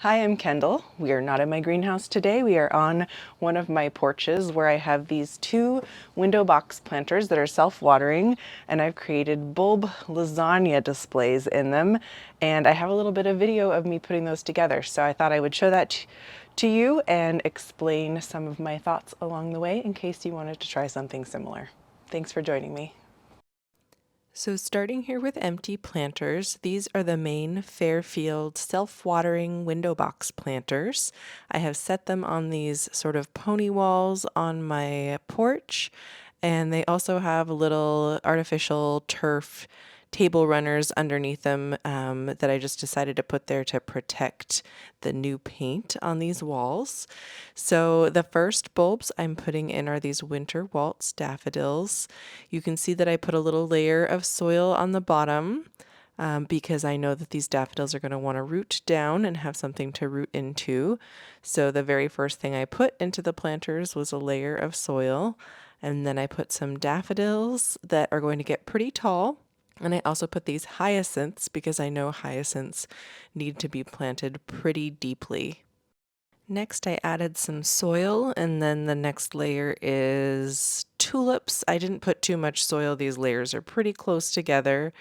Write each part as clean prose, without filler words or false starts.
Hi, I'm Kendall. We are not in my greenhouse today. We are on one of my porches where I have these two window box planters that are self-watering, and I've created bulb lasagna displays in them. And I have a little bit of video of me putting those together. So I thought I would show that to you and explain some of my thoughts along the way in case you wanted to try something similar. Thanks for joining me. So starting here with empty planters, these are the main Fairfield self-watering window box planters. I have set them on these sort of pony walls on my porch, and they also have little artificial turf table runners underneath them that I just decided to put there to protect the new paint on these walls. So the first bulbs I'm putting in are these winter Waltz daffodils. You can see that I put a little layer of soil on the bottom because I know that these daffodils are going to want to root down and have something to root into. So the very first thing I put into the planters was a layer of soil, and then I put some daffodils that are going to get pretty tall. And I also put these hyacinths because I know hyacinths need to be planted pretty deeply. Next, I added some soil, and then the next layer is tulips. I didn't put too much soil. These layers are pretty close together.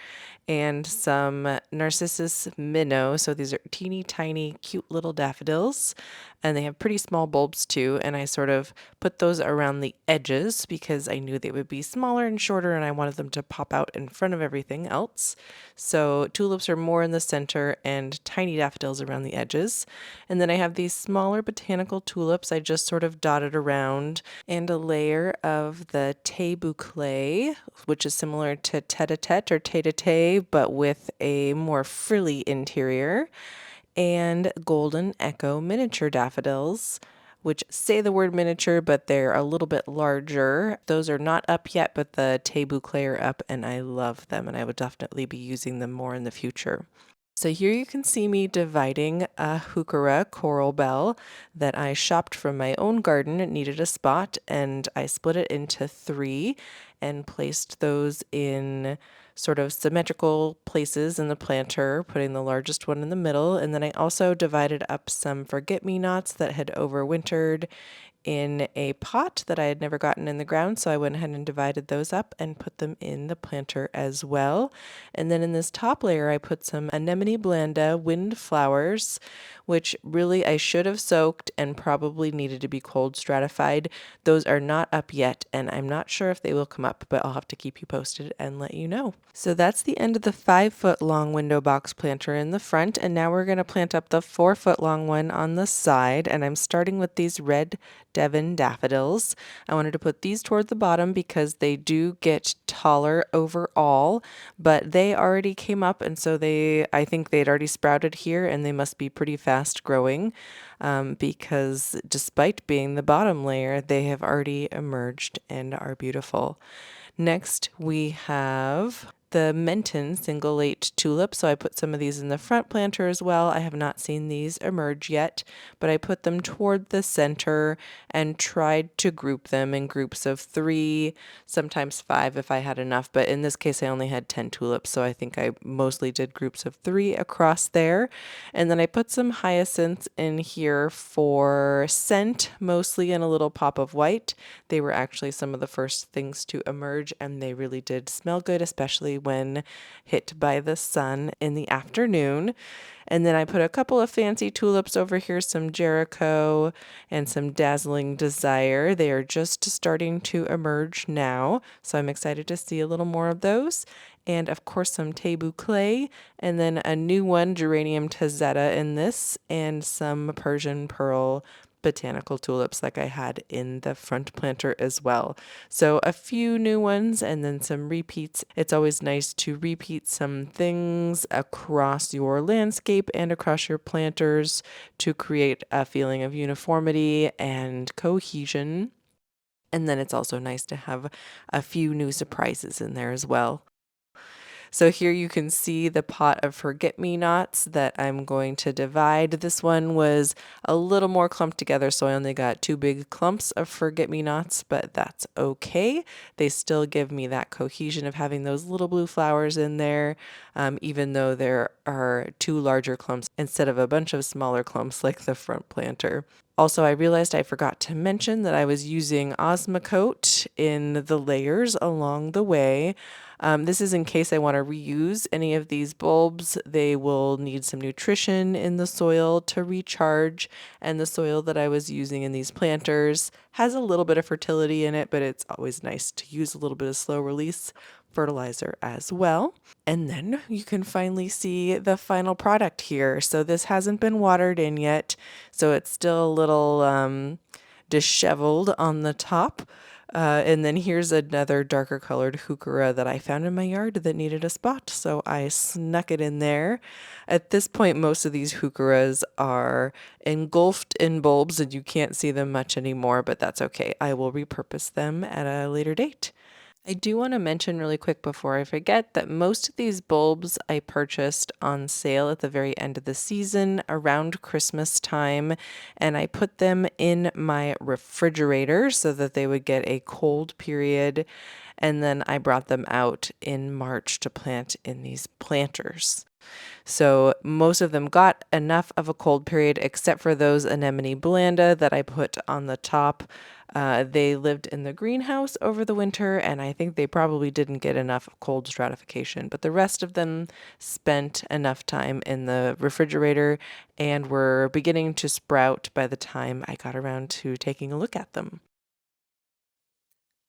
And some Narcissus Minnow. So these are teeny tiny, cute little daffodils. And they have pretty small bulbs too. And I sort of put those around the edges because I knew they would be smaller and shorter and I wanted them to pop out in front of everything else. So tulips are more in the center and tiny daffodils around the edges. And then I have these smaller botanical tulips I just sort of dotted around, and a layer of the Tête Bouclé, which is similar to Tête or Tête, but with a more frilly interior, and Golden Echo miniature daffodils, which say the word miniature, but they're a little bit larger. Those are not up yet, but the Tête Bouclé are up, and I love them, and I would definitely be using them more in the future. So here you can see me dividing a Heuchera coral bell that I shopped from my own garden. It needed a spot, and I split it into three and placed those in sort of symmetrical places in the planter, putting the largest one in the middle. And then I also divided up some forget-me-nots that had overwintered in a pot that I had never gotten in the ground, so I went ahead and divided those up and put them in the planter as well. And then in this top layer I put some Anemone Blanda wind flowers, which really I should have soaked and probably needed to be cold stratified. Those are not up yet, and I'm not sure if they will come up, but I'll have to keep you posted and let you know. So that's the end of the 5-foot long window box planter in the front, and now we're going to plant up the 4-foot long one on the side, and I'm starting with these red Devon daffodils. I wanted to put these toward the bottom because they do get taller overall, but they already came up, and so I think they'd already sprouted here, and they must be pretty fast growing because despite being the bottom layer, they have already emerged and are beautiful. Next, we have the Menton single late tulip. So I put some of these in the front planter as well. I have not seen these emerge yet, but I put them toward the center and tried to group them in groups of 3, sometimes 5 if I had enough. But in this case, I only had 10 tulips, so I think I mostly did groups of 3 across there. And then I put some hyacinths in here for scent, mostly in a little pop of white. They were actually some of the first things to emerge, and they really did smell good, especially when hit by the sun in the afternoon. And then I put a couple of fancy tulips over here, some Jericho and some Dazzling Desire. They are just starting to emerge now, so I'm excited to see a little more of those. And of course some Tête Bouclé, and then a new one, Geranium Tazetta in this, and some Persian Pearl botanical tulips like I had in the front planter as well. So a few new ones and then some repeats. It's always nice to repeat some things across your landscape and across your planters to create a feeling of uniformity and cohesion. And then it's also nice to have a few new surprises in there as well. So here you can see the pot of forget-me-nots that I'm going to divide. This one was a little more clumped together, so I only got 2 big clumps of forget-me-nots, but that's okay. They still give me that cohesion of having those little blue flowers in there, even though there are 2 larger clumps instead of a bunch of smaller clumps like the front planter. Also, I realized I forgot to mention that I was using Osmocote in the layers along the way. This is in case I want to reuse any of these bulbs. They will need some nutrition in the soil to recharge, and the soil that I was using in these planters has a little bit of fertility in it, but it's always nice to use a little bit of slow release fertilizer as well. And then you can finally see the final product here. So this hasn't been watered in yet, so it's still a little disheveled on the top. And then here's another darker colored Heuchera that I found in my yard that needed a spot, so I snuck it in there. At this point, most of these Heucheras are engulfed in bulbs and you can't see them much anymore, but that's okay. I will repurpose them at a later date. I do want to mention really quick before I forget that most of these bulbs I purchased on sale at the very end of the season around Christmas time, and I put them in my refrigerator so that they would get a cold period, and then I brought them out in March to plant in these planters. So most of them got enough of a cold period except for those Anemone Blanda that I put on the top. They lived in the greenhouse over the winter, and I think they probably didn't get enough cold stratification, but the rest of them spent enough time in the refrigerator and were beginning to sprout by the time I got around to taking a look at them.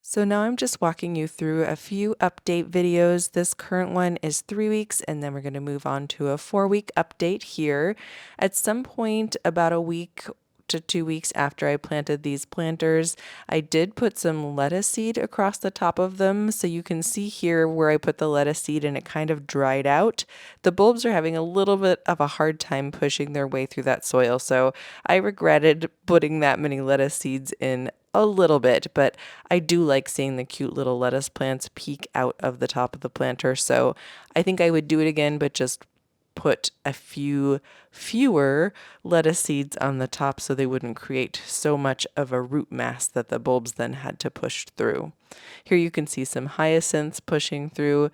So now I'm just walking you through a few update videos. This current one is 3 weeks, and then we're going to move on to a 4-week update here. At some point, about a week to 2 weeks after I planted these planters, I did put some lettuce seed across the top of them. So you can see here where I put the lettuce seed and it kind of dried out. The bulbs are having a little bit of a hard time pushing their way through that soil. So I regretted putting that many lettuce seeds in a little bit, but I do like seeing the cute little lettuce plants peek out of the top of the planter. So I think I would do it again, but just put a few fewer lettuce seeds on the top so they wouldn't create so much of a root mass that the bulbs then had to push through. Here you can see some hyacinths pushing through.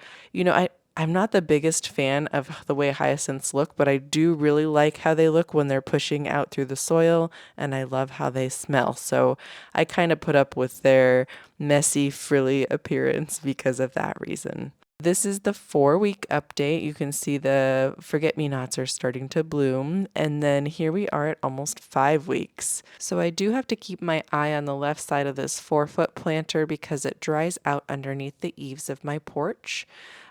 I'm not the biggest fan of the way hyacinths look, but I do really like how they look when they're pushing out through the soil, and I love how they smell. So I kind of put up with their messy, frilly appearance because of that reason. This is the 4-week update. You can see the forget-me-nots are starting to bloom, and then here we are at almost 5 weeks. So I do have to keep my eye on the left side of this 4-foot planter because it dries out underneath the eaves of my porch.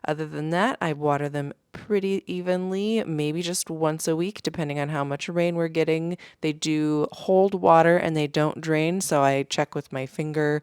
Other than that, I water them pretty evenly, maybe just once a week, depending on how much rain we're getting. They do hold water and they don't drain, so I check with my finger,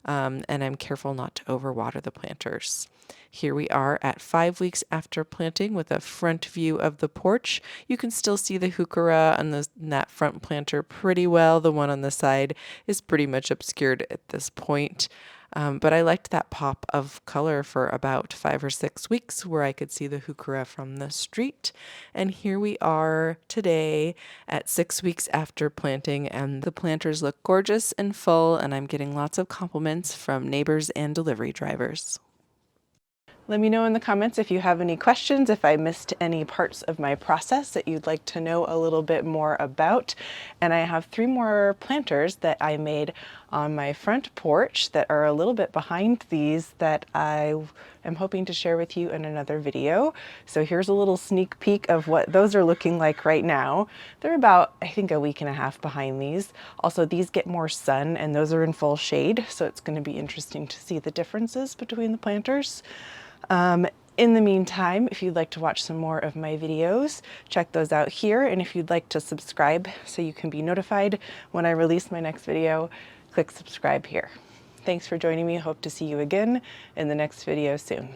and I'm careful not to overwater the planters. Here we are at 5 weeks after planting with a front view of the porch. You can still see the Heuchera on that front planter pretty well. The one on the side is pretty much obscured at this point. But I liked that pop of color for about 5 or 6 weeks where I could see the Heuchera from the street. And here we are today at 6 weeks after planting, and the planters look gorgeous and full, and I'm getting lots of compliments from neighbors and delivery drivers. Let me know in the comments if you have any questions, if I missed any parts of my process that you'd like to know a little bit more about. And I have 3 more planters that I made on my front porch that are a little bit behind these that I am hoping to share with you in another video. So here's a little sneak peek of what those are looking like right now. They're about, I think, a week and a half behind these. Also, these get more sun and those are in full shade, so it's going to be interesting to see the differences between the planters. In the meantime, if you'd like to watch some more of my videos, check those out here. And if you'd like to subscribe so you can be notified when I release my next video, click subscribe here. Thanks for joining me. Hope to see you again in the next video soon.